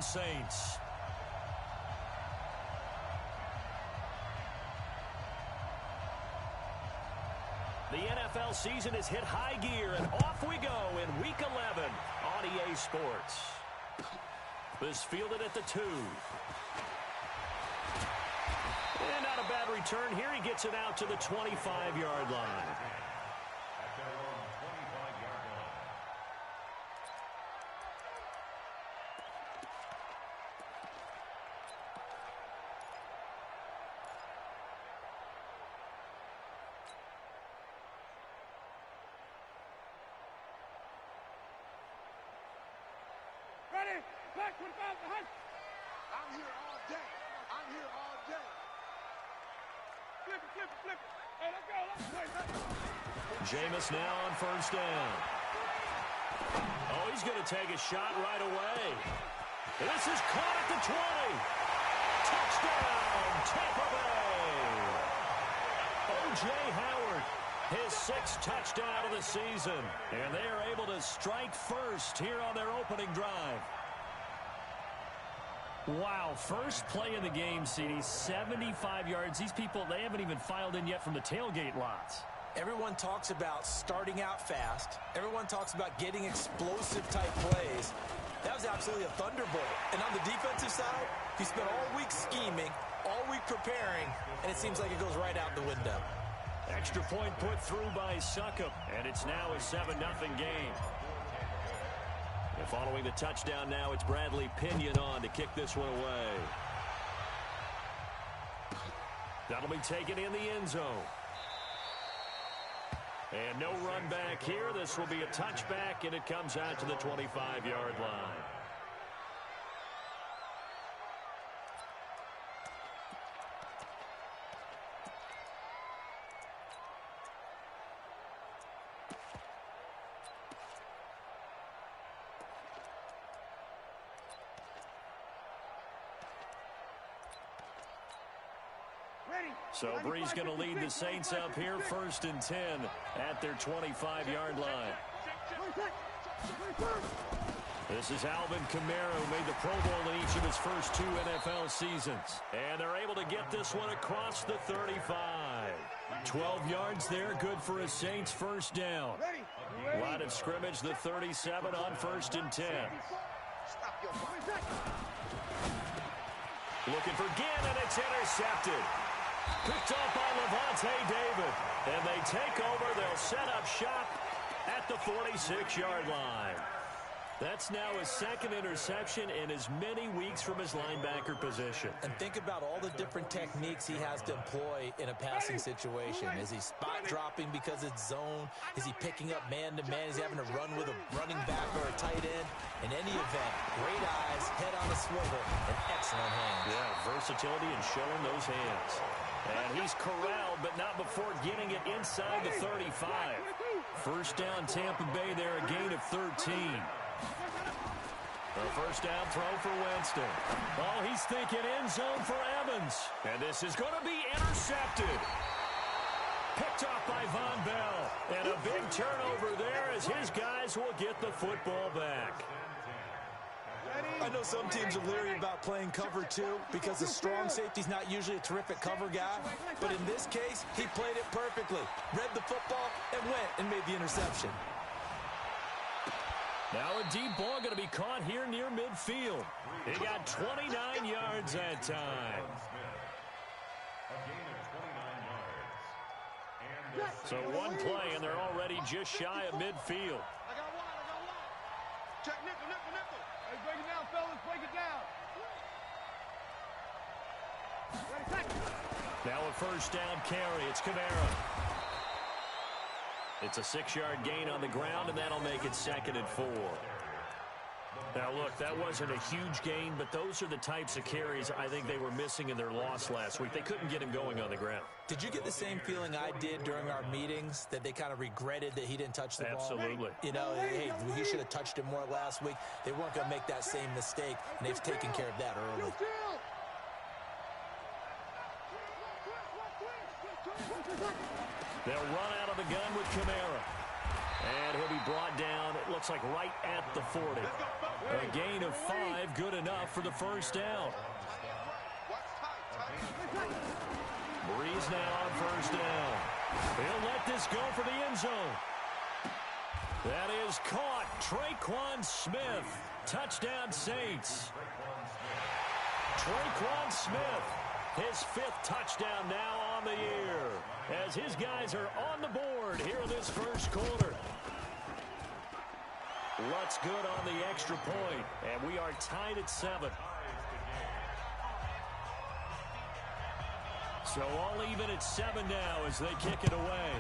Orleans Saints. The NFL season has hit high gear, and off we go in Week 11 on EA Sports. This fielded at the 2. And not a bad return here. He gets it out to the 25-yard line. Ready? Black 25 behind. I'm here all day. I'm here all day. Flip it, flip it, flip it. Hey, let's go. Jameis now on first down. Oh, he's going to take a shot right away. This is caught at the 20. Touchdown, Tampa Bay. O.J. Howard, his 6th touchdown of the season. And they are able to strike first here on their opening drive. Wow, first play in the game, CD, 75 yards. These people, they haven't even filed in yet from the tailgate lots. Everyone talks about starting out fast. Everyone talks about getting explosive-type plays. That was absolutely a thunderbolt. And on the defensive side, he spent all week scheming, all week preparing, and it seems like it goes right out the window. Extra point put through by Succop, and it's now a 7-0 game. And following the touchdown now, it's Bradley Pinion on to kick this one away. That'll be taken in the end zone. And no run back here. This will be a touchback, and it comes out to the 25-yard line. So Bree's going to lead the Saints up here, 1st and 10 at their 25-yard line. This is Alvin Kamara, who made the Pro Bowl in each of his first 2 NFL seasons. And they're able to get this one across the 35. 12 yards there, good for a Saints first down. Line of scrimmage, the 37 on 1st and 10. Looking for Ginn, and it's intercepted. Picked off by Levante David. And they take over. They'll set up shop at the 46-yard line. That's now his 2nd interception in as many weeks from his linebacker position. And think about all the different techniques he has to employ in a passing situation. Is he spot dropping because it's zone? Is he picking up man-to-man? Is he having to run with a running back or a tight end? In any event, great eyes, head on a swivel, and excellent hands. Yeah, versatility and showing those hands. And he's corralled, but not before getting it inside the 35. First down, Tampa Bay there, a gain of 13. A first down throw for Winston. Oh, he's thinking end zone for Evans. And this is going to be intercepted. Picked off by Von Bell. And a big turnover there as his guys will get the football back. I know some teams are leery about playing cover 2 because the strong safety's not usually a terrific cover guy. But in this case, he played it perfectly. Read the football and went and made the interception. Now a deep ball going to be caught here near midfield. He got 29 yards that time. So one play, and they're already just shy of midfield. I got one. Check nickel. Hey, break it down, fellas. Break it down. Now a first down carry. It's Kamara. It's a 6-yard gain on the ground, and that'll make it 2nd and 4. Now, look, that wasn't a huge gain, but those are the types of carries I think they were missing in their loss last week. They couldn't get him going on the ground. Did you get the same feeling I did during our meetings, that they kind of regretted that he didn't touch the ball? Absolutely. You know, hey, he should have touched it more last week. They weren't going to make that same mistake, and they've taken care of that early. They'll run out of the gun with Kamara. And he'll be brought down, it looks like right at the 40. A gain of 5, good enough for the first down. Breeze now on first down. He'll let this go for the end zone. That is caught. Traquan Smith. Touchdown, Saints. Traquan Smith, his 5th touchdown now on the year, as his guys are on the board here in this first quarter. Lutz good on the extra point, and we are tied at 7. So all even at 7 now as they kick it away.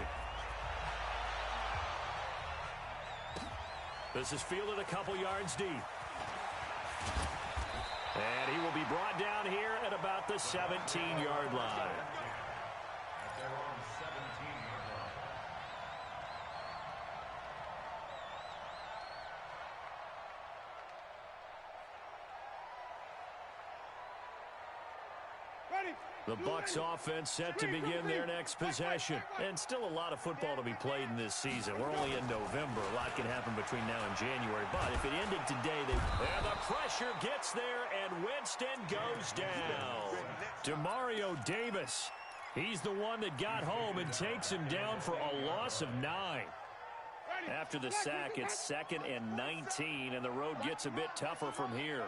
This is fielded a couple yards deep. And he will be brought down here at about the 17-yard line. The Bucs offense set to begin their next possession. And still a lot of football to be played in this season. We're only in November. A lot can happen between now and January. But if it ended today, and the pressure gets there, and Winston goes down. Demario Davis. He's the one that got home and takes him down for a loss of 9. After the sack, it's 2nd and 19, and the road gets a bit tougher from here.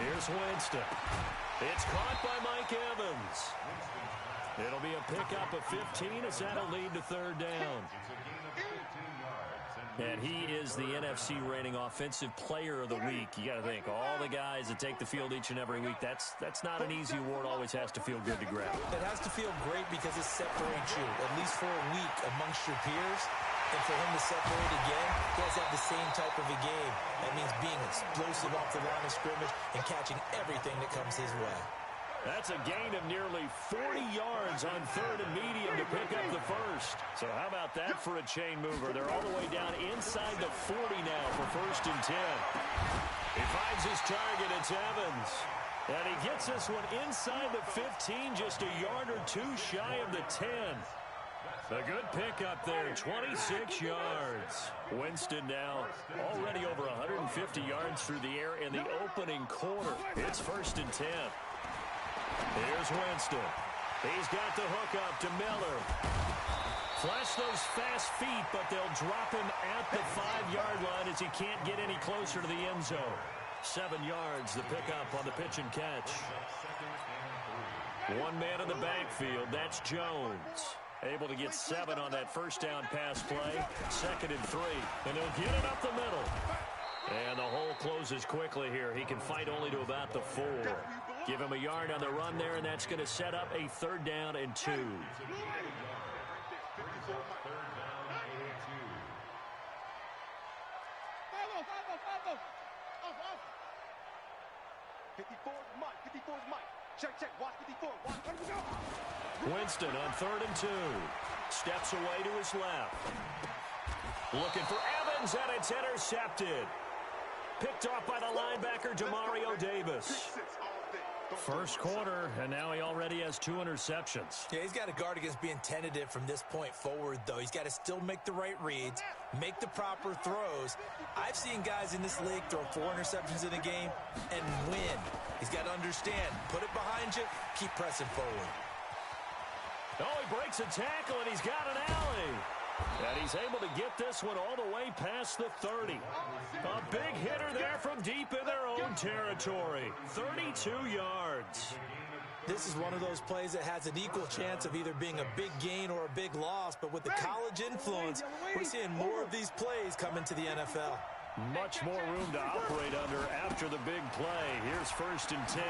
Here's Winston. It's caught by Mike Evans. It'll be a pickup of 15 as that'll lead to 3rd down. And he is the NFC reigning offensive player of the week. You got to think, all the guys that take the field each and every week, that's not an easy award. Always has to feel good to grab. It has to feel great because it separates you, at least for a week, amongst your peers. And for him to separate again, he has to have the same type of a game. That means being explosive off the line of scrimmage and catching everything that comes his way. That's a gain of nearly 40 yards on 3rd and medium to pick up the first. So how about that for a chain mover? They're all the way down inside the 40 now for 1st and 10. He finds his target. It's Evans. And he gets this one inside the 15, just a yard or 2 shy of the 10. A good pickup there, 26 yards. Winston now already over 150 yards through the air in the opening quarter. It's 1st and 10. Here's Winston. He's got the hook up to Miller. Flash those fast feet, but they'll drop him at the 5-yard line as he can't get any closer to the end zone. 7 yards, the pickup on the pitch and catch. One man in the backfield, that's Jones. Able to get 7 on that first down pass play. 2nd and 3. And he'll get it up the middle. And the hole closes quickly here. He can fight only to about the 4. Give him a yard on the run there, and that's going to set up a 3rd down and 2. Winston on 3rd and 2. Steps away to his left. Looking for Evans, and it's intercepted. Picked off by the linebacker, Demario Davis. First quarter, and now he already has 2 interceptions. Yeah, he's got to guard against being tentative from this point forward, though. He's got to still make the right reads, make the proper throws. I've seen guys in this league throw 4 interceptions in a game and win. He's got to understand, put it behind you, keep pressing forward. Oh, he breaks a tackle, and he's got an alley. And he's able to get this one all the way past the 30. A big hitter there from deep in their own territory. 32 yards. This is one of those plays that has an equal chance of either being a big gain or a big loss. But with the college influence, we're seeing more of these plays come into the NFL. Much more room to operate under after the big play. Here's 1st and 10.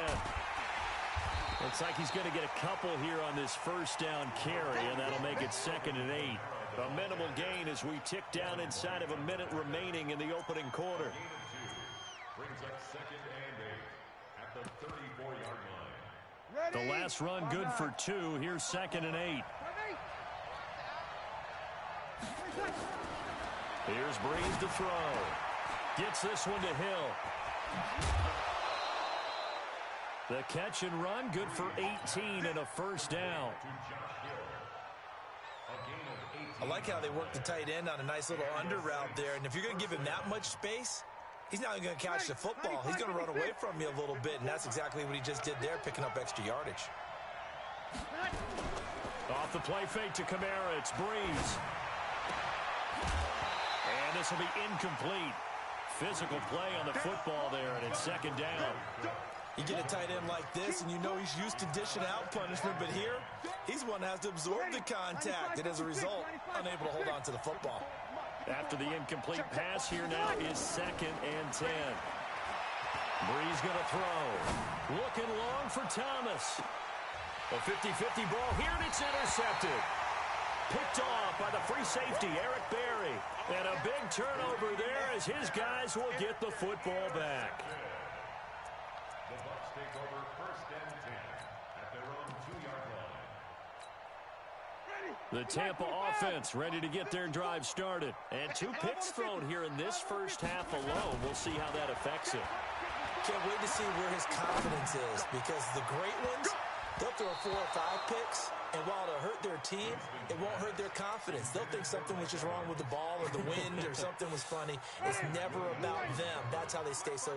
Looks like he's going to get a couple here on this first down carry, and that'll make it 2nd and 8. A minimal gain as we tick down inside of a minute remaining in the opening quarter. Brings up 2nd and 8 at the 34-yard line. The last run good for 2. Here's 2nd and 8. Here's Breeze to throw. Gets this one to Hill. The catch and run good for 18 and a first down. I like how they work the tight end on a nice little under route there. And if you're going to give him that much space, He's not going to catch the football. He's going to run away from you a little bit, and that's exactly what he just did there, picking up extra yardage. Off the play fake to Kamara, it's Breeze. And this will be incomplete. Physical play on the football there, and it's second down. You get a tight end like this, and you know he's used to dishing out punishment, but here, he's one that has to absorb the contact, and as a result, unable to hold on to the football. After the incomplete pass, here now is second and 10. Breeze going to throw. Looking long for Thomas. A 50-50 ball here, and it's intercepted. Picked off by the free safety, Eric Berry. And a big turnover there as his guys will get the football back. The Bucs take over first and 10 at their own 2-yard line. The Tampa offense ready to get their drive started. And 2 picks thrown here in this first half alone. We'll see how that affects him. Can't wait to see where his confidence is, because the great ones, they'll throw 4 or 5 picks, and while it'll hurt their team, it won't hurt their confidence. They'll think something was just wrong with the ball or the wind or something was funny. It's never about them. That's how they stay so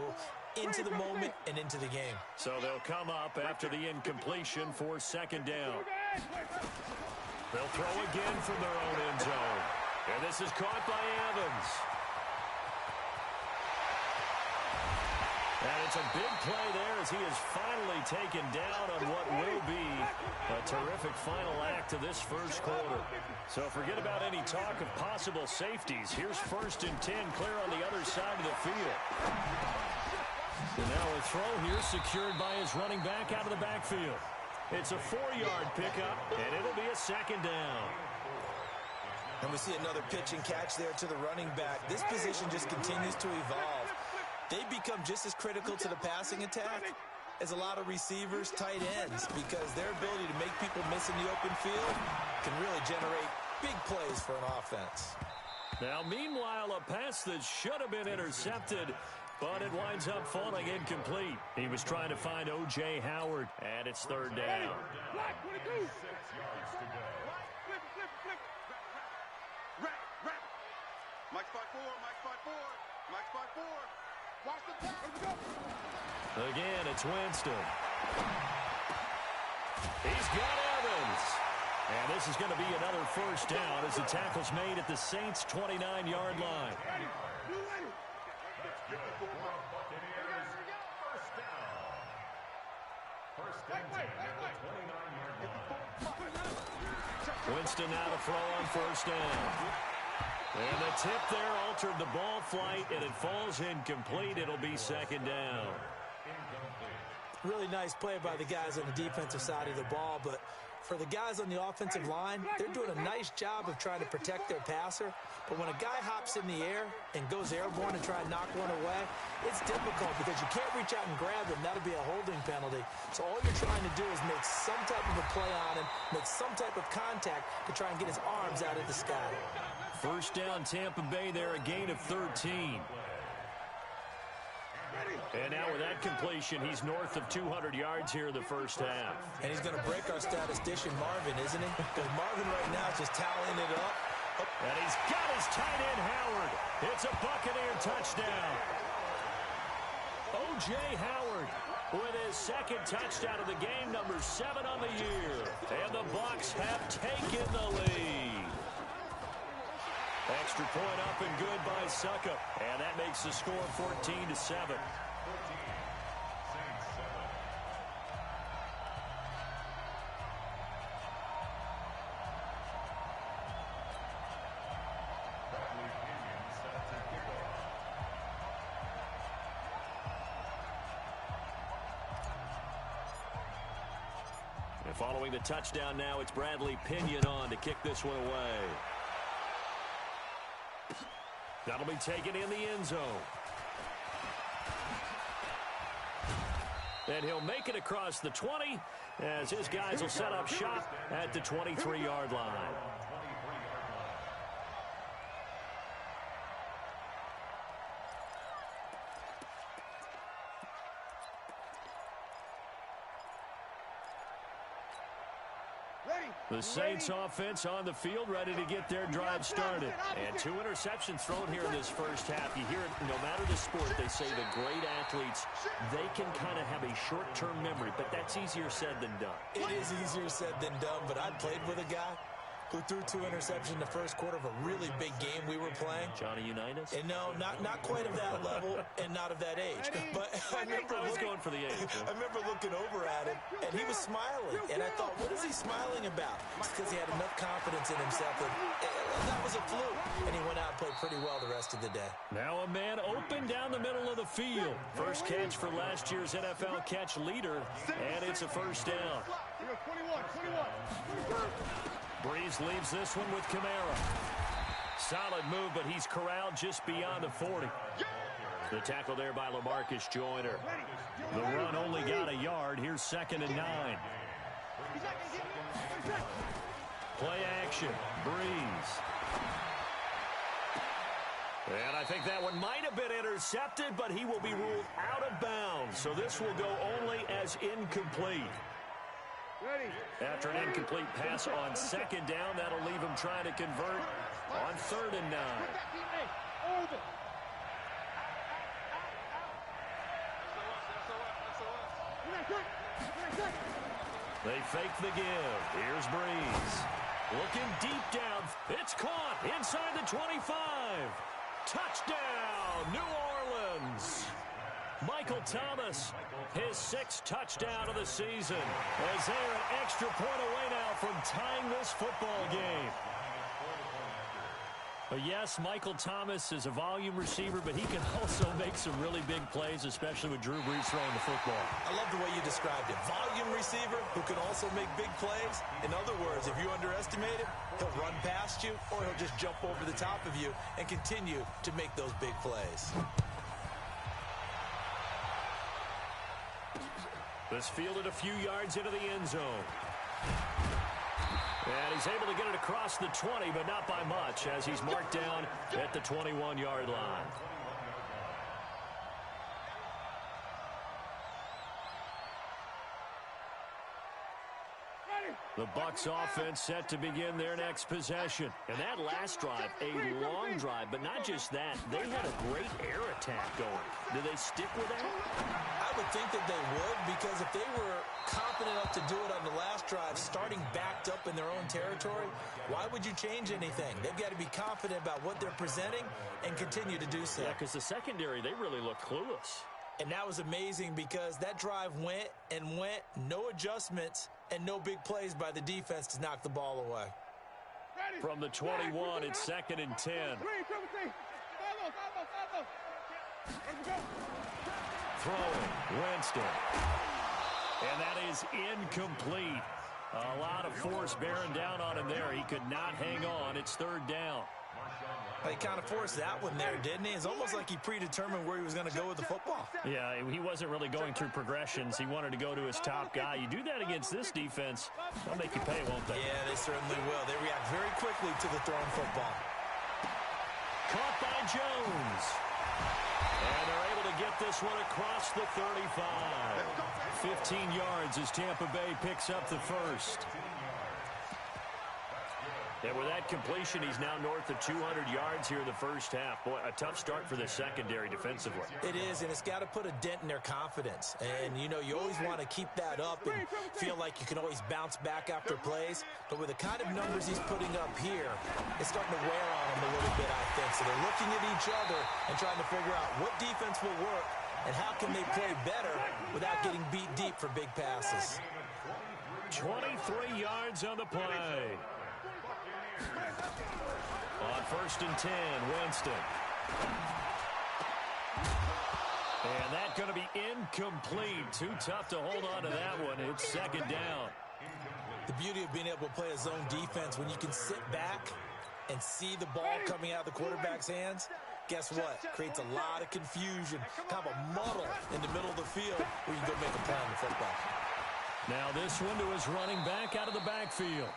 into the moment and into the game. So they'll come up after the incompletion for second down. They'll throw again from their own end zone. And this is caught by Evans. And it's a big play there as he is finally taken down on what will be a terrific final act of this first quarter. So forget about any talk of possible safeties. Here's first and 10 clear on the other side of the field. And now a throw here secured by his running back out of the backfield. It's a 4-yard pickup, and it'll be a second down. And we see another pitch and catch there to the running back. This position just continues to evolve. They become just as critical to the passing attack as a lot of receivers, tight ends, because their ability to make people miss in the open field can really generate big plays for an offense. Now, meanwhile, a pass that should have been intercepted, but it winds up falling incomplete. He was trying to find O.J. Howard, and it's third down. 6 yards to go. Mike spot 4, Mike spot 4, Mike spot 4. Watch the pass. Again, it's Winston. He's got Evans. And this is going to be another first down as the tackle's made at the Saints' 29-yard line. That's good for Buccaneers. First down. First and 10 at the 29-yard line. Winston now to throw on first down. And the tip there altered the ball flight, and it falls incomplete. It'll be second down. Really nice play by the guys on the defensive side of the ball, but for the guys on the offensive line, they're doing a nice job of trying to protect their passer. But when a guy hops in the air and goes airborne and try and knock one away, it's difficult because you can't reach out and grab him. That'll be a holding penalty. So all you're trying to do is make some type of a play on him, make some type of contact to try and get his arms out of the sky. First down, Tampa Bay there, a gain of 13. And now with that completion, he's north of 200 yards here in the first half. And he's going to break our statistician, Marvin, isn't he? Because Marvin right now is just tallying it up. Oh. And he's got his tight end, Howard. It's a Buccaneer touchdown. O.J. Howard with his second touchdown of the game, number 7 on the year. And the Bucs have taken the lead. Extra point up and good by Suckup. And that makes the score 14-7. And following the touchdown now, it's Bradley Pinion on to kick this one away. That'll be taken in the end zone. And he'll make it across the 20 as his guys will set up shop at the 23-yard line. The Saints offense on the field, ready to get their drive started. And 2 interceptions thrown here in this first half. You hear it, no matter the sport, they say the great athletes, they can kind of have a short-term memory, but that's easier said than done. It is easier said than done, but I played with a guy who threw 2 interceptions in the first quarter of a really big game we were playing. Johnny Unitas? And no, not quite of that level and not of that age. But I was going for the age. I remember looking over at him, and he was smiling. And I thought, what is he smiling about? It's because he had enough confidence in himself that was a fluke. And he went out and played pretty well the rest of the day. Now a man open down the middle of the field. First catch for last year's NFL catch leader, and it's a first down. 21. Breeze leaves this one with Kamara. Solid move, but he's corralled just beyond the 40. The tackle there by LaMarcus Joyner. The run only got a yard. Here's 2nd and 9. Play action. Breeze. And I think that one might have been intercepted, but he will be ruled out of bounds. So this will go only as incomplete. After an incomplete pass on 2nd down, that'll leave him trying to convert on 3rd and 9. They fake the give. Here's Breeze. Looking deep down. It's caught inside the 25. Touchdown, New Orleans. Michael Thomas, his 6th touchdown of the season, as they're an extra point away now from tying this football game. But yes, Michael Thomas is a volume receiver, but he can also make some really big plays, especially with Drew Brees throwing the football. I love the way you described it. Volume receiver who can also make big plays. In other words, if you underestimate him, he'll run past you or he'll just jump over the top of you and continue to make those big plays. This fielded a few yards into the end zone. And he's able to get it across the 20, but not by much, as he's marked down at the 21-yard line. The Bucs offense set to begin their next possession. And that last drive, a long drive, but not just that. They had a great air attack going. Do they stick with that? I would think that they would, because if they were confident enough to do it on the last drive, starting backed up in their own territory, why would you change anything? They've got to be confident about what they're presenting and continue to do so. Yeah, because the secondary, they really looked clueless. And that was amazing because that drive went and went, no adjustments, and no big plays by the defense to knock the ball away. From the 21, it's 2nd and 10. Throwing, Winston. And that is incomplete. A lot of force bearing down on him there. He could not hang on. It's 3rd down. He kind of forced that one there, didn't he? It's almost like he predetermined where he was going to go with the football. Yeah, he wasn't really going through progressions. He wanted to go to his top guy. You do that against this defense, they'll make you pay, won't they? Yeah, they certainly will. They react very quickly to the thrown football. Caught by Jones. And they're able to get this one across the 35. 15 yards as Tampa Bay picks up the first. And with that completion, he's now north of 200 yards here in the first half. Boy, a tough start for the secondary defensively. It is, and it's got to put a dent in their confidence. And, you know, you always want to keep that up and feel like you can always bounce back after plays. But with the kind of numbers he's putting up here, it's starting to wear on them a little bit, I think. So they're looking at each other and trying to figure out what defense will work and how can they play better without getting beat deep for big passes. 23 yards on the play. On 1st and 10, Winston. And that's going to be incomplete. Too tough to hold on to that one. It's 2nd down. The beauty of being able to play a zone defense, when you can sit back and see the ball coming out of the quarterback's hands, guess what? Creates a lot of confusion, kind of a muddle in the middle of the field where you go make a play on the football. Now this one to his running back out of the backfield.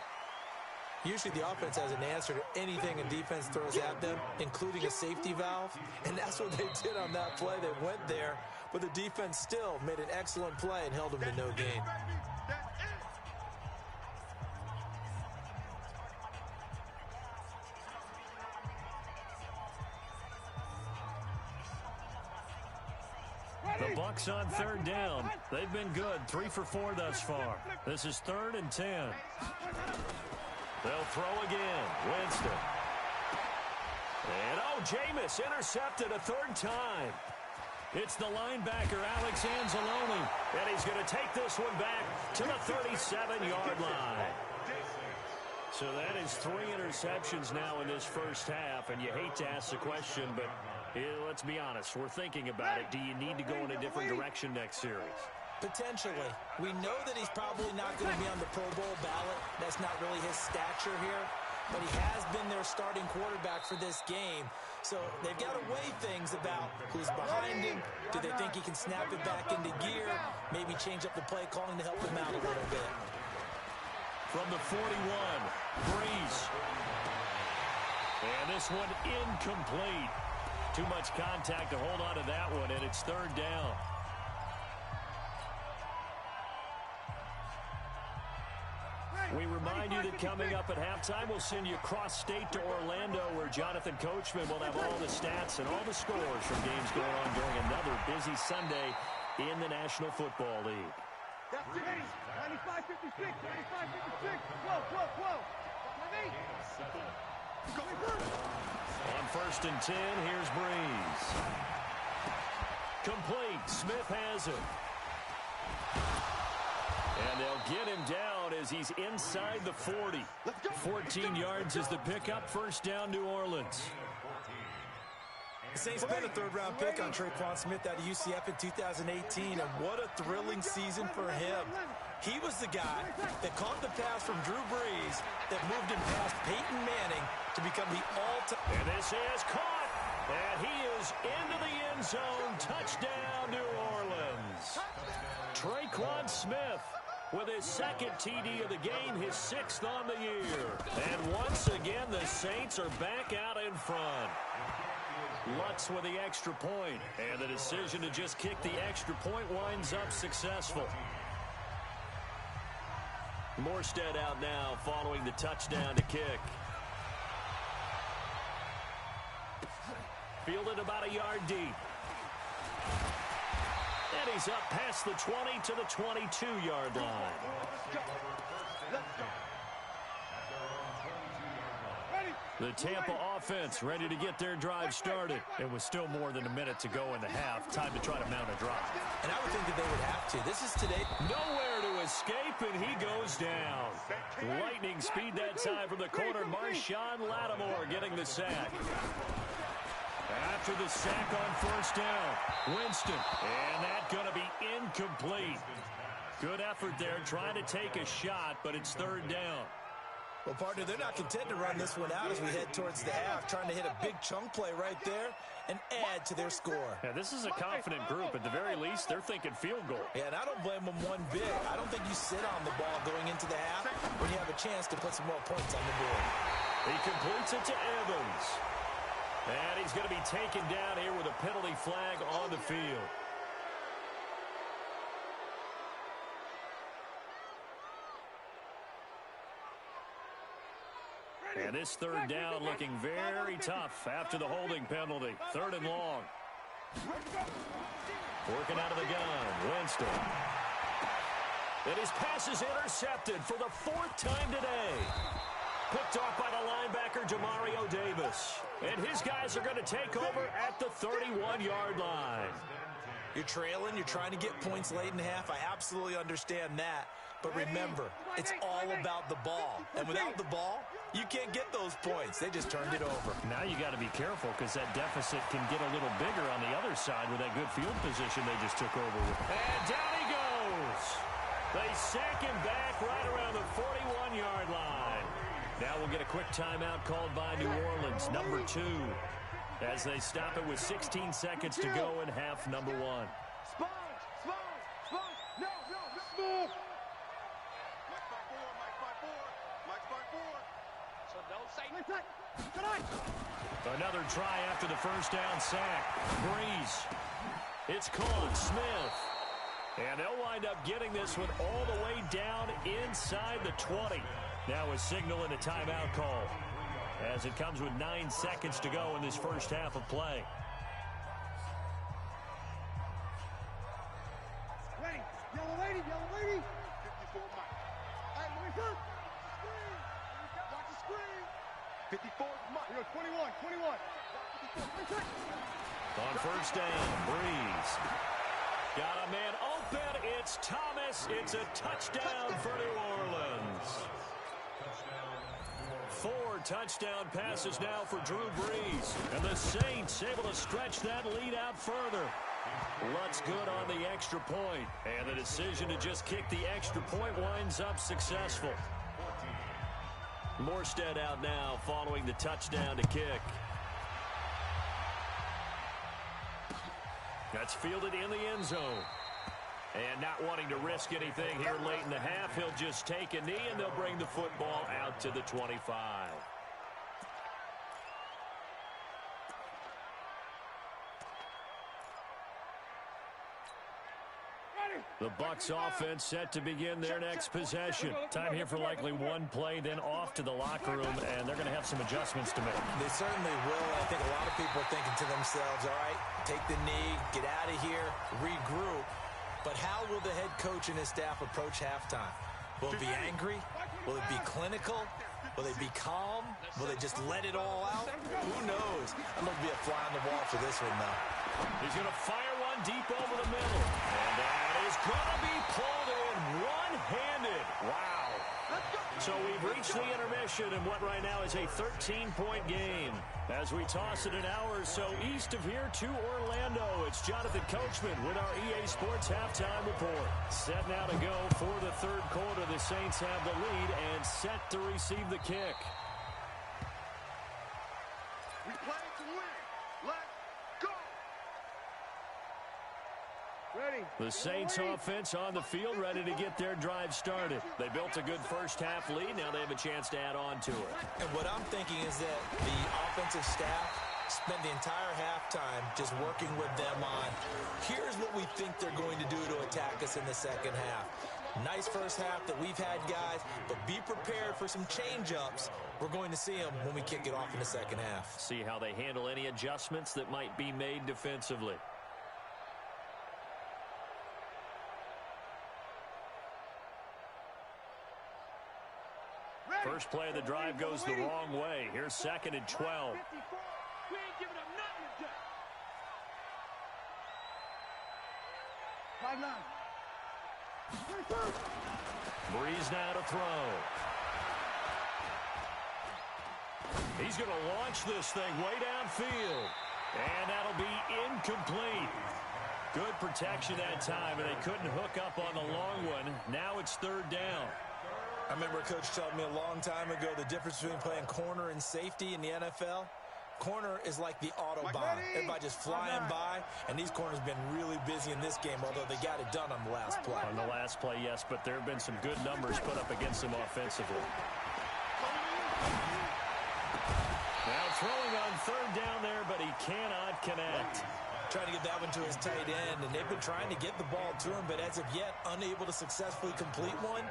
Usually the offense has an answer to anything a defense throws at them, including a safety valve, and that's what they did on that play. They went there, but the defense still made an excellent play and held them to no gain. Bucs on third down. They've been good, 3 for 4 thus far. This is 3rd and 10. They'll throw again. Winston. And, Jameis intercepted a 3rd time. It's the linebacker, Alex Anzalone, and he's going to take this one back to the 37-yard line. So that is 3 interceptions now in this first half, and you hate to ask the question, but let's be honest. We're thinking about it. Do you need to go in a different direction next series? Potentially. We know that he's probably not going to be on the Pro Bowl ballot. That's not really his stature here. But he has been their starting quarterback for this game. So they've got to weigh things about who's behind him. Do they think he can snap it back into gear? Maybe change up the play calling to help him out a little bit. From the 41, Breeze. And this one incomplete. Too much contact to hold on to that one, and it's 3rd down. We remind you that coming up at halftime, we'll send you cross-state to Orlando, where Jonathan Coachman will have all the stats and all the scores from games going on during another busy Sunday in the National Football League. 95-56, 95-56. Whoa. On 1st and 10, here's Breeze. Complete. Smith has it. And they'll get him down as he's inside the 40. 14 yards is the pickup. 1st down, New Orleans. The Saints spent a 3rd-round pick on Traquan Smith out of UCF in 2018, and what a thrilling season for him. He was the guy that caught the pass from Drew Brees that moved him past Peyton Manning to become the all-time. And this is caught, and he is into the end zone. Touchdown, New Orleans. Traquan Smith with his 2nd TD of the game, his 6th on the year. And once again, the Saints are back out in front. Lutz with the extra point, and the decision to just kick the extra point winds up successful. Morstead out now following the touchdown to kick. Fielded about a yard deep. And he's up past the 20 to the 22-yard line. The Tampa offense ready to get their drive started. It was still more than a minute to go in the half. Time to try to mount a drive. And I would think that they would have to. This is today. Nowhere to escape, and he goes down. Lightning speed that time from the corner. Marshawn Lattimore getting the sack. After the sack on 1st down, Winston. And that's going to be incomplete. Good effort there, trying to take a shot, but it's 3rd down. Well, partner, they're not content to run this one out as we head towards the half, trying to hit a big chunk play right there and add to their score. Yeah, this is a confident group. At the very least, they're thinking field goal. Yeah, and I don't blame them one bit. I don't think you sit on the ball going into the half when you have a chance to put some more points on the board. He completes it to Evans. And he's going to be taken down here with a penalty flag on the field. And this 3rd down looking very tough after the holding penalty. 3rd and long. Working out of the gun, Winston. And his pass is intercepted for the 4th time today. Picked off by the linebacker, Demario Davis. And his guys are going to take over at the 31-yard line. You're trailing. You're trying to get points late in the half. I absolutely understand that. But remember, it's all about the ball. And without the ball, you can't get those points. They just turned it over. Now you got to be careful because that deficit can get a little bigger on the other side with that good field position they just took over with. And down he goes. They sack him back right around the 41-yard line. Now we'll get a quick timeout called by New Orleans, number 2, as they stop it with 16 seconds to go in half number 1. Sponge. No. Move. Mike's by four. So don't say Another try after the 1st down sack. Breeze. It's caught. Smith. And they'll wind up getting this one all the way down inside the 20. Now a signal and a timeout call as it comes with 9 seconds to go in this first half of play. yellow lady. 54 Mike. Hey, let me shoot. Watch the screen. 54 Mike. 21. On first down, Breeze. Got a man open. It's Thomas. It's a touchdown for New Orleans. 4 touchdown passes now for Drew Brees. And the Saints able to stretch that lead out further. Lutz good on the extra point. And the decision to just kick the extra point winds up successful. Morstead out now following the touchdown to kick. That's fielded in the end zone. And not wanting to risk anything here late in the half, he'll just take a knee and they'll bring the football out to the 25. The Bucs offense set to begin their next possession. Time here for likely one play, then off to the locker room, and they're going to have some adjustments to make. They certainly will. I think a lot of people are thinking to themselves, all right, take the knee, get out of here, regroup. But how will the head coach and his staff approach halftime? Will it be angry? Will it be clinical? Will they be calm? Will they just let it all out? Who knows? I'm going to be a fly on the wall for this one, though. He's going to fire one deep over the middle. And that is going to be pulled in one-handed. Wow. So we've reached the intermission in what right now is a 13-point game. As we toss it an hour or so east of here to Orlando, it's Jonathan Coachman with our EA Sports Halftime Report. Set now to go for the third quarter. The Saints have the lead and set to receive the kick. We play to win. Let's go. Ready. The Saints offense on the field, ready to get their drive started. They built a good first half lead. Now they have a chance to add on to it. And what I'm thinking is that the offensive staff spent the entire halftime just working with them on, here's what we think they're going to do to attack us in the second half. Nice first half that we've had, guys, but be prepared for some change-ups. We're going to see them when we kick it off in the second half. See how they handle any adjustments that might be made defensively. First play of the drive goes the wrong way. Here's 2nd and 12. We ain't giving up nothing today. 5-9. Breeze now to throw. He's going to launch this thing way downfield. And that'll be incomplete. Good protection that time, and they couldn't hook up on the long one. Now it's 3rd down. I remember a coach told me a long time ago the difference between playing corner and safety in the NFL. Corner is like the Autobahn. Everybody just flying by, and these corners been really busy in this game, although they got it done on the last play. On the last play, yes, but there have been some good numbers put up against them offensively. Now throwing on 3rd down there, but he cannot connect. Trying to get that one to his tight end, and they've been trying to get the ball to him, but as of yet, unable to successfully complete one.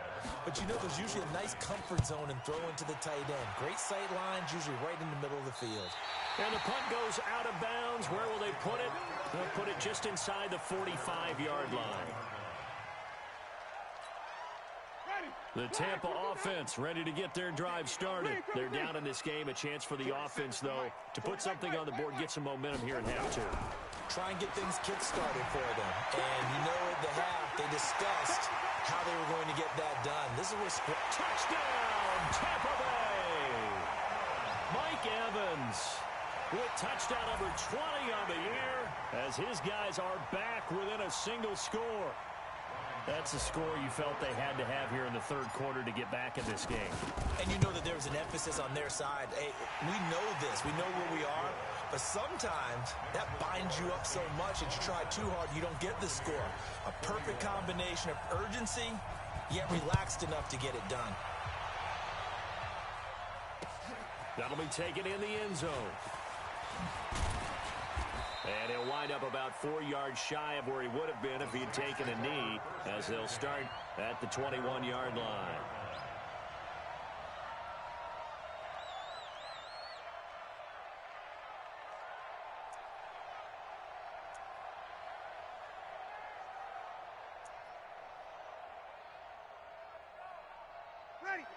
But you know, there's usually a nice comfort zone in throwing to the tight end. Great sight lines, usually right in the middle of the field. And the punt goes out of bounds. Where will they put it? They'll put it just inside the 45-yard line. The Tampa offense ready to get their drive started. They're down in this game. A chance for the offense, though, to put something on the board, get some momentum here in half 2. Try and get things kick-started for them. And you know, at the half, they discussed how they were going to get that done. This is where touchdown, Tampa Bay! Mike Evans with touchdown number 20 on the year as his guys are back within a single score. That's a score you felt they had to have here in the third quarter to get back in this game. And you know that there was an emphasis on their side. Hey, we know this. We know where we are. But sometimes that binds you up so much that you try too hard, you don't get the score. A perfect combination of urgency, yet relaxed enough to get it done. That'll be taken in the end zone. And he'll wind up about 4 yards shy of where he would have been if he had taken a knee, as they'll start at the 21-yard line.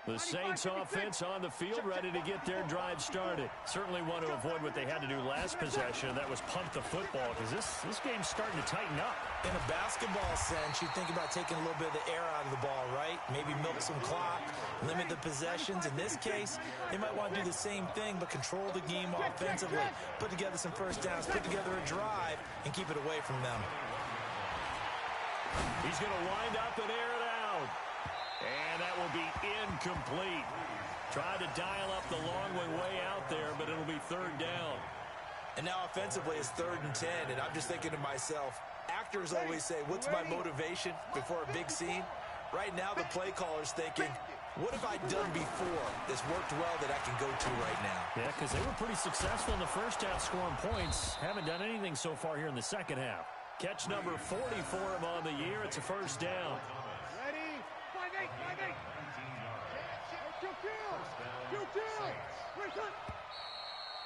The Saints offense on the field, ready to get their drive started. Certainly want to avoid what they had to do last possession, and that was punt the football, because this game's starting to tighten up. In a basketball sense, you think about taking a little bit of the air out of the ball, right? Maybe milk some clock, limit the possessions. In this case, they might want to do the same thing, but control the game offensively. Put together some first downs, put together a drive, and keep it away from them. He's going to wind up and air it out. And that will be incomplete. Tried to dial up the long way out there, but it'll be third down. And now offensively it's 3rd and 10, and I'm just thinking to myself, actors always say, what's my motivation before a big scene? Right now the play caller's thinking, what have I done before that's worked well that I can go to right now? Yeah, because they were pretty successful in the first half scoring points. Haven't done anything so far here in the second half. Catch number 40 for him on the year. It's a first down. Ready? 5-8.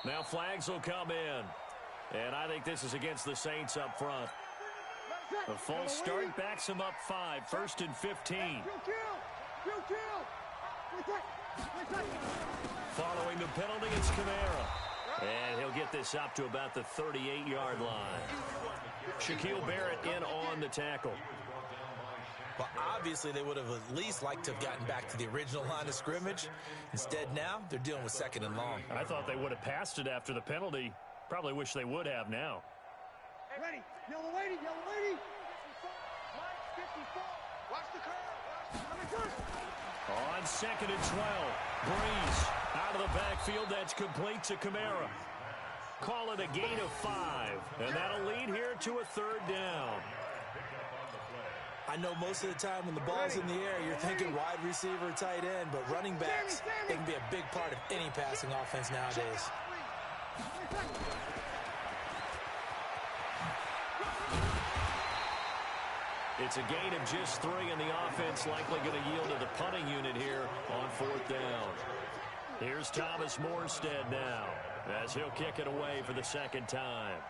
Now flags will come in. And I think this is against the Saints up front. A false start backs him up 5. 1st and 15. Following the penalty, it's Kamara. And he'll get this up to about the 38-yard line. Shaquille Barrett in on the tackle. Well, obviously, they would have at least liked to have gotten back to the original line of scrimmage. Instead, now, they're dealing with 2nd and long. I thought they would have passed it after the penalty. Probably wish they would have now. Ready? Yellow lady. Mike 54. Watch the curve. On 2nd and 12. Breeze out of the backfield. That's complete to Kamara. Call it a gain of 5. And that'll lead here to a 3rd down. I know most of the time when the ball's in the air, you're thinking wide receiver, tight end, but running backs, they can be a big part of any passing offense nowadays. It's a gain of just 3, and the offense likely going to yield to the punting unit here on 4th down. Here's Thomas Morstead now, as he'll kick it away for the 2nd time.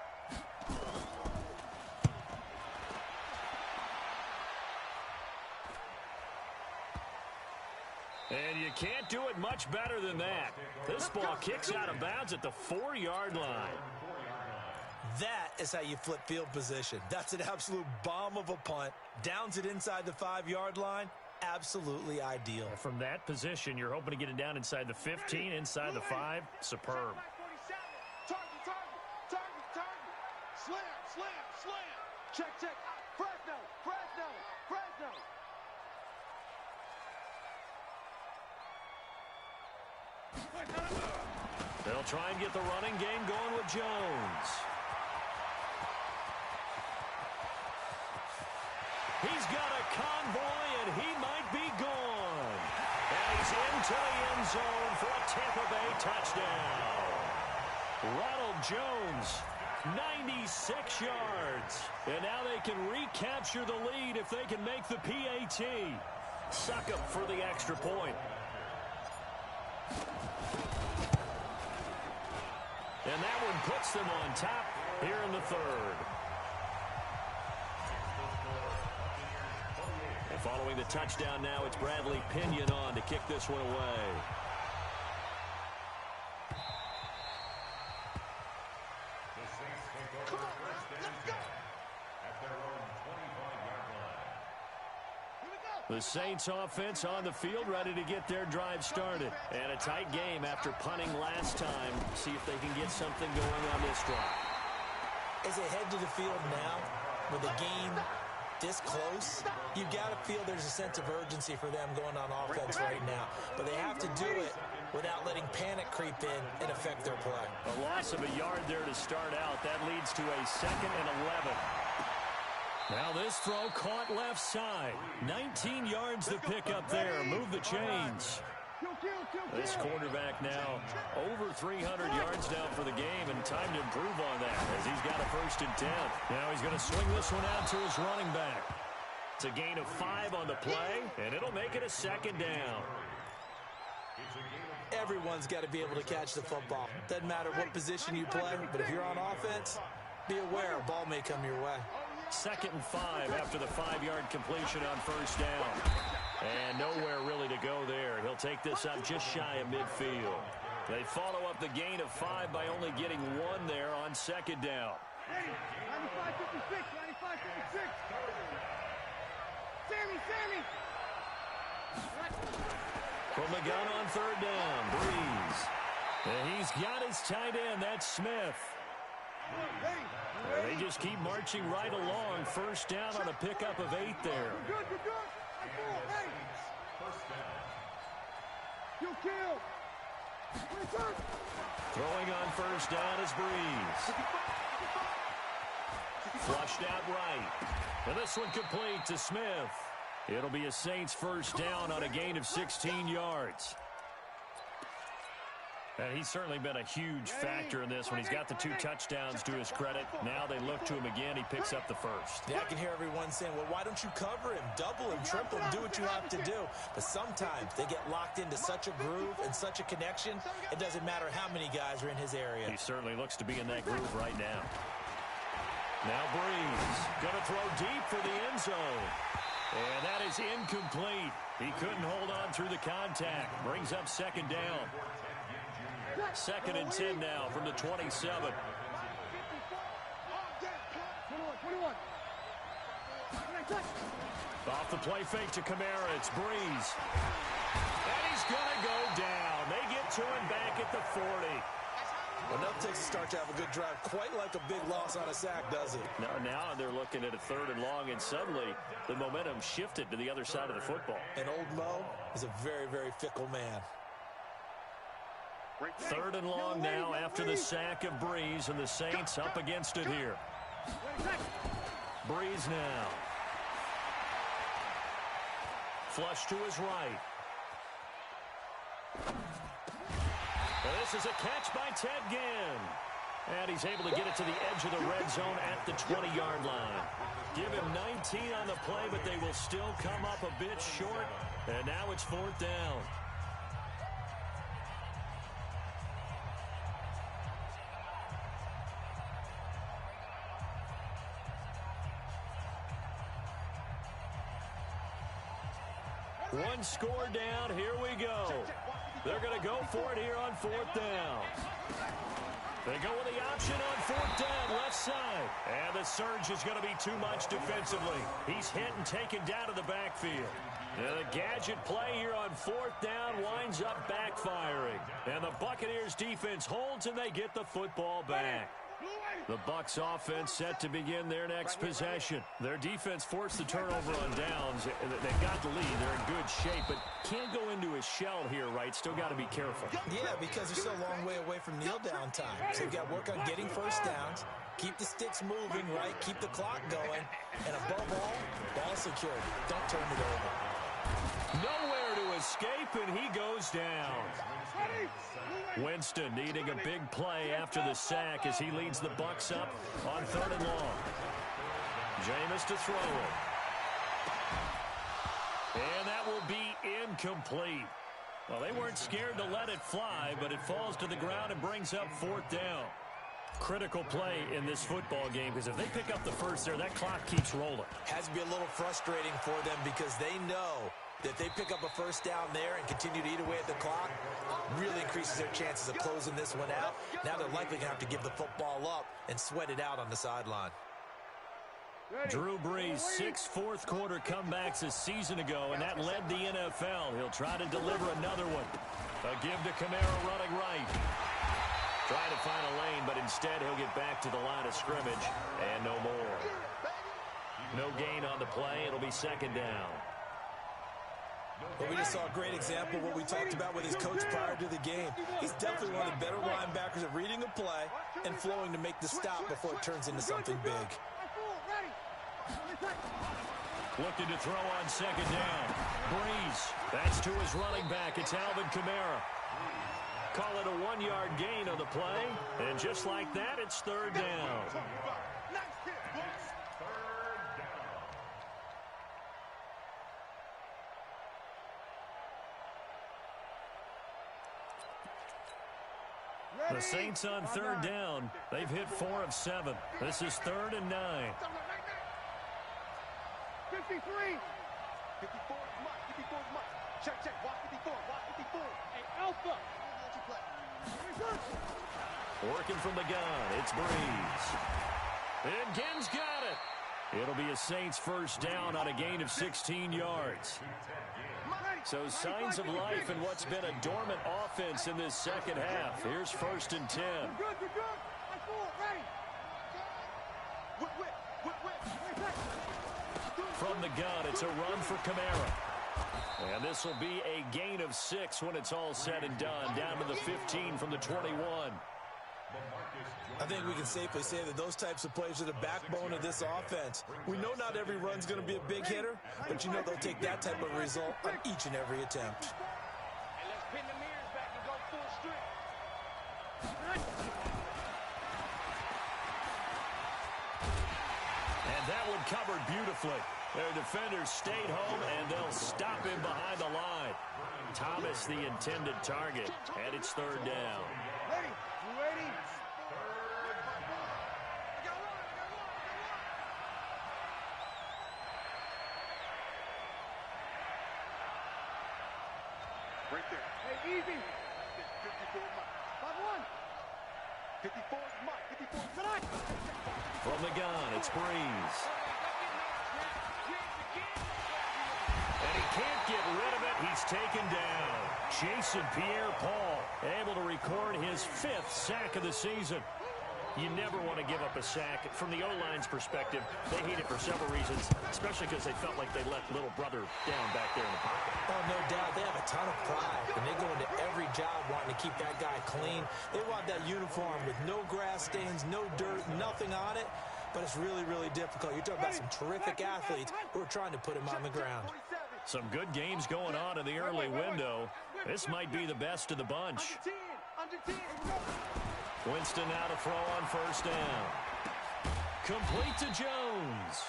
And you can't do it much better than that. This ball kicks out of bounds at the 4-yard line. That is how you flip field position. That's an absolute bomb of a punt. Downs it inside the 5-yard line. Absolutely ideal. From that position, you're hoping to get it down inside the 15, inside the 5. Superb. Target. Slam. Check. Fresno. They'll try and get the running game going with Jones. He's got a convoy, and he might be gone. And he's into the end zone for a Tampa Bay touchdown. Ronald Jones, 96 yards. And now they can recapture the lead if they can make the PAT. Suck up for the extra point. And that one puts them on top here in the 3rd. And following the touchdown now, it's Bradley Pinion on to kick this one away. The Saints offense on the field, ready to get their drive started. And a tight game after punting last time. See if they can get something going on this drive. As they head to the field now, with the game this close, you got to feel there's a sense of urgency for them going on offense right now. But they have to do it without letting panic creep in and affect their play. A loss of a yard there to start out. That leads to a 2nd and 11. Now this throw caught left side. 19 yards to pick up there. Move the chains. This quarterback now over 300 yards now for the game, and time to improve on that as he's got a 1st and 10. Now he's going to swing this one out to his running back. It's a gain of 5 on the play, and it'll make it a 2nd down. Everyone's got to be able to catch the football. Doesn't matter what position you play, but if you're on offense, be aware a ball may come your way. 2nd and 5 after the 5-yard completion on first down. And nowhere really to go there. He'll take this up just shy of midfield. They follow up the gain of 5 by only getting 1 there on 2nd down. 95-56, 95-56. Sammy. From the gun on 3rd down, Breeze. And he's got his tight end, that's Smith. They just keep marching right along. First down on a pickup of 8 there. Good. Hey. You kill. Throwing on first down is Breeze. Flushed out right. And this one complete to Smith. It'll be a Saints first down on a gain of 16 yards. And he's certainly been a huge factor in this when he's got the 2 touchdowns to his credit. Now they look to him again. He picks up the first. Yeah, I can hear everyone saying, well, why don't you cover him, double him, triple him, do what you have to do. But sometimes they get locked into such a groove and such a connection, it doesn't matter how many guys are in his area. He certainly looks to be in that groove right now. Now Breeze going to throw deep for the end zone. And that is incomplete. He couldn't hold on through the contact. Brings up 2nd down. 2nd and 10 now from the 27. 21. Off the play fake to Kamara. It's Breeze. And he's going to go down. They get to him back at the 40. Enough takes a start to have a good drive. Quite like a big loss on a sack, does it? Now they're looking at a 3rd and long, and suddenly the momentum shifted to the other side of the football. And old Mo is a very, very fickle man. 3rd and long now after the sack of Breeze, and the Saints up against it here. Breeze now. Flush to his right. And this is a catch by Ted Ginn. And he's able to get it to the edge of the red zone at the 20-yard line. Give him 19 on the play, but they will still come up a bit short. And now it's 4th down. One score down. Here we go. They're going to go for it here on 4th down. They go with the option on 4th down, left side. And the surge is going to be too much defensively. He's hit and taken down to the backfield. And the gadget play here on 4th down winds up backfiring. And the Buccaneers defense holds, and they get the football back. The Bucs offense set to begin their next possession. Their defense forced the turnover on downs. They've got the lead. They're in good shape, but can't go into a shell here, right? Still got to be careful. Yeah, because they're still a long way away from kneel down time. So you've got to work on getting first downs, keep the sticks moving, right? Keep the clock going, and above all, ball security. Don't turn it over. Nowhere to escape, and he goes down. Winston needing a big play after the sack as he leads the Bucs up on 3rd and long. Jameis to throw it. And that will be incomplete. Well, they weren't scared to let it fly, but it falls to the ground and brings up 4th down. Critical play in this football game, because if they pick up the first there, that clock keeps rolling. Has to be a little frustrating for them because they know that if they pick up a first down there and continue to eat away at the clock, really increases their chances of closing this one out. Now they're likely going to have to give the football up and sweat it out on the sideline. Drew Brees, 6 fourth-quarter comebacks a season ago, and that led the NFL. He'll try to deliver another one. A give to Kamara running right. Trying to find a lane, but instead he'll get back to the line of scrimmage, and no more. No gain on the play. It'll be 2nd down. But we just saw a great example of what we talked about with his coach prior to the game. He's definitely one of the better linebackers at reading a play and flowing to make the stop before it turns into something big. Looking to throw on 2nd down. Breeze. That's to his running back. It's Alvin Kamara. Call it a 1-yard gain on the play. And just like that, it's 3rd down. The Saints on 3rd down. They've hit 4 of 7. This is 3rd and 9. 53. 54 is Mike. 54 is Mike. Check, check. Walk 54. Walk 54. Hey, Alpha. Working from the gun. It's Breeze. And Ginn's got it. It'll be a Saints first down on a gain of 16 yards. So signs of life in what's been a dormant offense in this second half. Here's 1st and 10. You're good, you're good. That's four, ready. From the gun, it's a run for Kamara. And this will be a gain of 6 when it's all said and done. Down to the 15 from the 21. I think we can safely say that those types of plays are the backbone of this offense. We know not every run's going to be a big hitter, but you know they'll take that type of result on each and every attempt. And let's pin the mirrors back and go full strength. And that one covered beautifully. Their defenders stayed home, and they'll stop him behind the line. Thomas, the intended target, and it's 3rd down. Ready? You ready? Right there. Hey, easy. 54 Mike. 5-1. 54 is Mike. 54 is Mike. From the gun, it's Breeze. And he can't get rid of it. He's taken down. Jason Pierre-Paul able to record his 5th sack of the season. You never want to give up a sack. From the O-line's perspective, they hate it for several reasons, especially because they felt like they let little brother down back there in the pocket. Oh, no doubt. They have a ton of pride, and they go into every job wanting to keep that guy clean. They want that uniform with no grass stains, no dirt, nothing on it. But it's really, really difficult. You're talking about some terrific athletes who are trying to put him on the ground. Some good games going on in the early window. This might be the best of the bunch. Under 10. Winston now to throw on 1st down. Complete to Jones.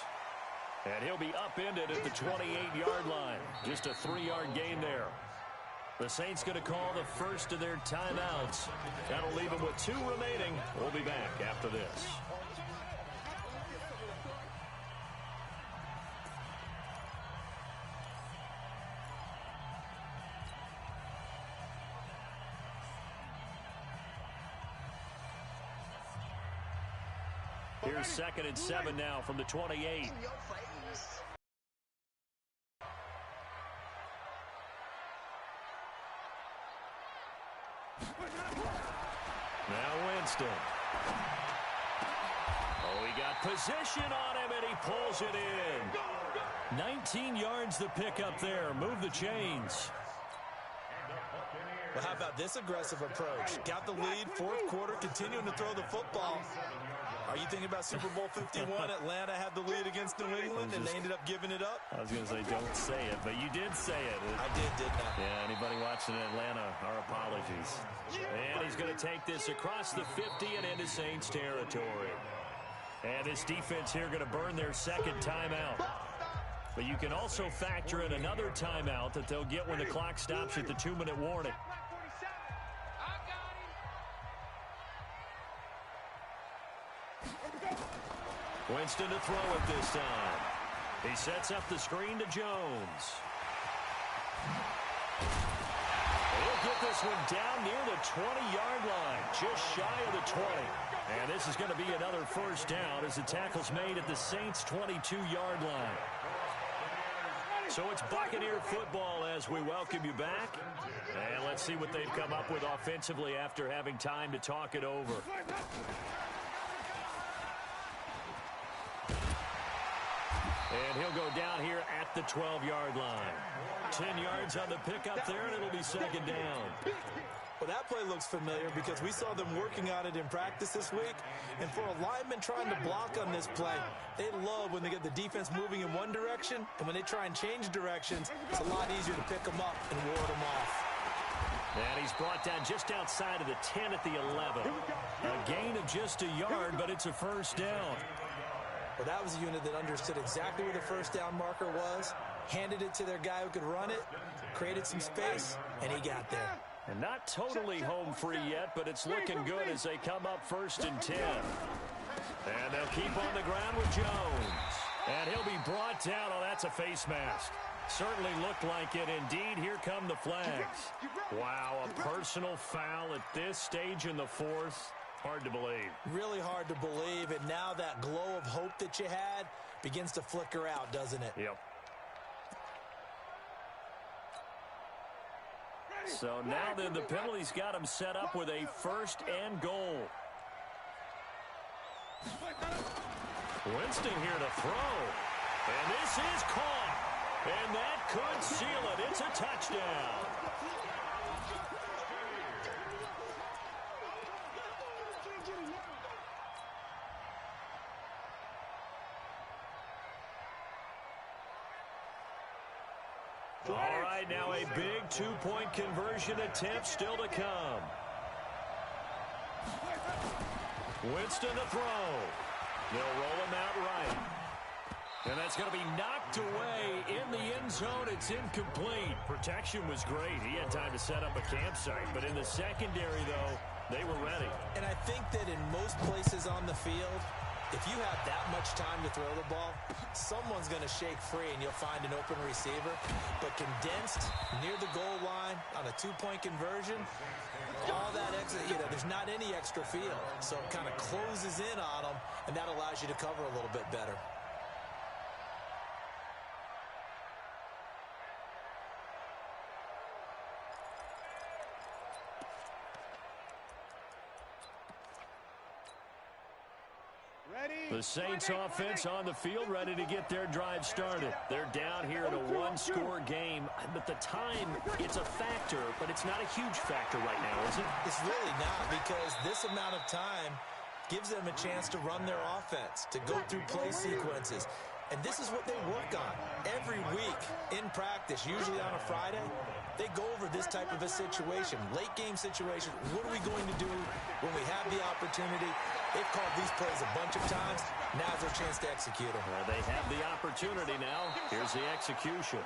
And he'll be upended at the 28-yard line. Just a 3-yard gain there. The Saints going to call the first of their timeouts. That'll leave them with 2 remaining. We'll be back after this. Here's 2nd and 7 now from the 28. Now Winston. Oh, he got position on him, and he pulls it in. 19 yards the pickup there. Move the chains. Well, how about this aggressive approach? Got the lead, 4th quarter, continuing to throw the football. Are you thinking about Super Bowl 51? Atlanta had the lead against New England, and they ended up giving it up? I was going to say, don't say it, but you did say it. I did, didn't I? Yeah, anybody watching in Atlanta, our apologies. And he's going to take this across the 50 and into Saints territory. And this defense here going to burn their 2nd timeout. But you can also factor in another timeout that they'll get when the clock stops at the 2-minute warning. Winston to throw it this time. He sets up the screen to Jones. He'll get this one down near the 20-yard line, just shy of the 20. And this is going to be another first down as the tackle's made at the Saints' 22-yard line. So it's Buccaneer football as we welcome you back. And let's see what they've come up with offensively after having time to talk it over. And he'll go down here at the 12-yard line. 10 yards on the pickup there, and it'll be 2nd down. Well, that play looks familiar because we saw them working on it in practice this week. And for a lineman trying to block on this play, they love when they get the defense moving in one direction. And when they try and change directions, it's a lot easier to pick them up and ward them off. And he's brought down just outside of the 10 at the 11. A gain of just a yard, but it's a first down. Well, that was a unit that understood exactly where the first down marker was, handed it to their guy who could run it, created some space, and he got there. And not totally home free yet, but it's looking good as they come up 1st and 10. And they'll keep on the ground with Jones. And he'll be brought down. Oh, that's a face mask. Certainly looked like it. Indeed, here come the flags. Wow, a personal foul at this stage in the fourth. Hard to believe. Really hard to believe, and now that glow of hope that you had begins to flicker out, doesn't it? Yep. So now then, the penalty's got him set up with a first and goal. Winston here to throw. And this is caught. And that could seal it. It's a touchdown. All right, now a big two-point conversion attempt still to come. Winston to throw. They'll roll him out right. And that's going to be knocked away in the end zone. It's incomplete. Protection was great. He had time to set up a campsite. But in the secondary, though, they were ready. And I think that in most places on the field, if you have that much time to throw the ball, someone's going to shake free and you'll find an open receiver. But condensed near the goal line on a two-point conversion, all that extra, there's not any extra field. So it kind of closes in on them, and that allows you to cover a little bit better. The Saints offense on the field, ready to get their drive started. They're down here in a one-score game, but the time, it's a factor, but it's not a huge factor right now, is it? It's really not, because this amount of time gives them a chance to run their offense, to go through play sequences. And this is what they work on every week in practice, usually on a Friday. They go over this type of a situation, late game situation. What are we going to do when we have the opportunity? They've called these plays a bunch of times. Now's their chance to execute them. They have the opportunity now. Here's the execution.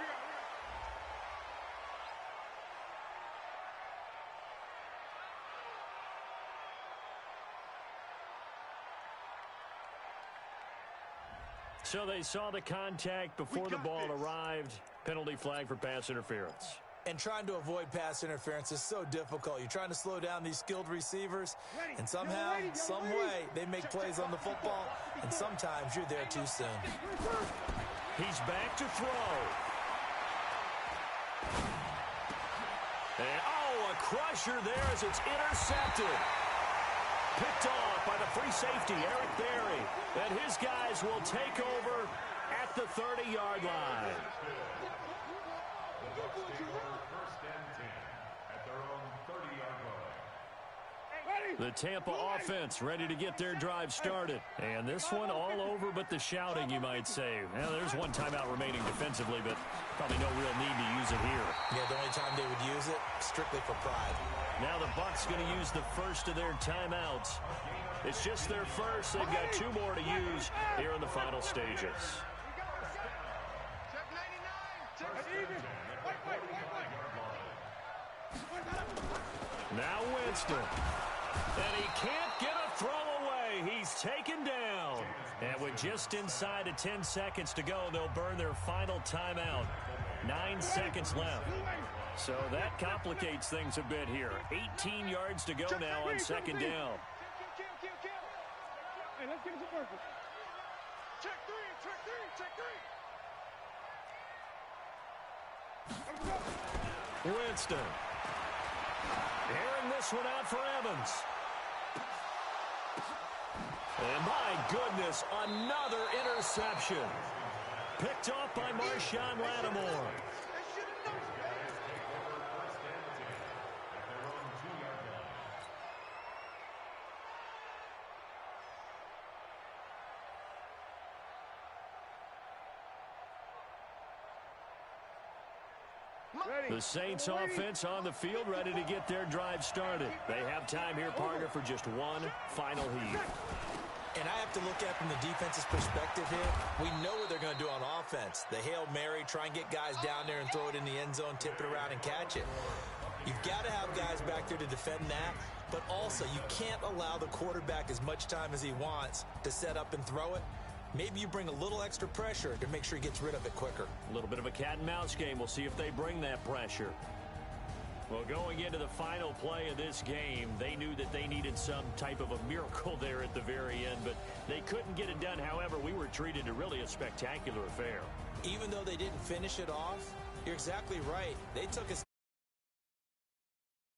So they saw the contact before the ball arrived. Penalty flag for pass interference. And trying to avoid pass interference is so difficult. You're trying to slow down these skilled receivers, and somehow, some way, they make plays on the football, and sometimes you're there too soon. He's back to throw. And, a crusher there as it's intercepted. Picked off by the free safety, Eric Berry. And his guys will take over at the 30-yard line. The Tampa offense ready to get their drive started. And this one all over but the shouting, you might say. Well, there's one timeout remaining defensively, but probably no real need to use it here. Yeah, the only time they would use it, strictly for pride. Now the Bucs going to use the first of their timeouts. It's just their first. They've got two more to use here in the final stages. Now Winston. And he can't get a throw away. He's taken down. And with just inside of 10 seconds to go, they'll burn their final timeout. 9 seconds left. So that complicates things a bit here. 18 yards to go now on second down. Hey, let's get it to work. Check three. Winston. Airing this one out for Evans. And my goodness, another interception. Picked off by Marshawn Lattimore. The Saints offense on the field ready to get their drive started. They have time here, partner, for just one final heave. And I have to look at from the defense's perspective here. We know what they're going to do on offense. The Hail Mary, try and get guys down there and throw it in the end zone, tip it around and catch it. You've got to have guys back there to defend that, but also you can't allow the quarterback as much time as he wants to set up and throw it. Maybe you bring a little extra pressure to make sure he gets rid of it quicker. A little bit of a cat and mouse game. We'll see if they bring that pressure. Well, going into the final play of this game, they knew that they needed some type of a miracle there at the very end, but they couldn't get it done. However, we were treated to really a spectacular affair. Even though they didn't finish it off, you're exactly right. They took a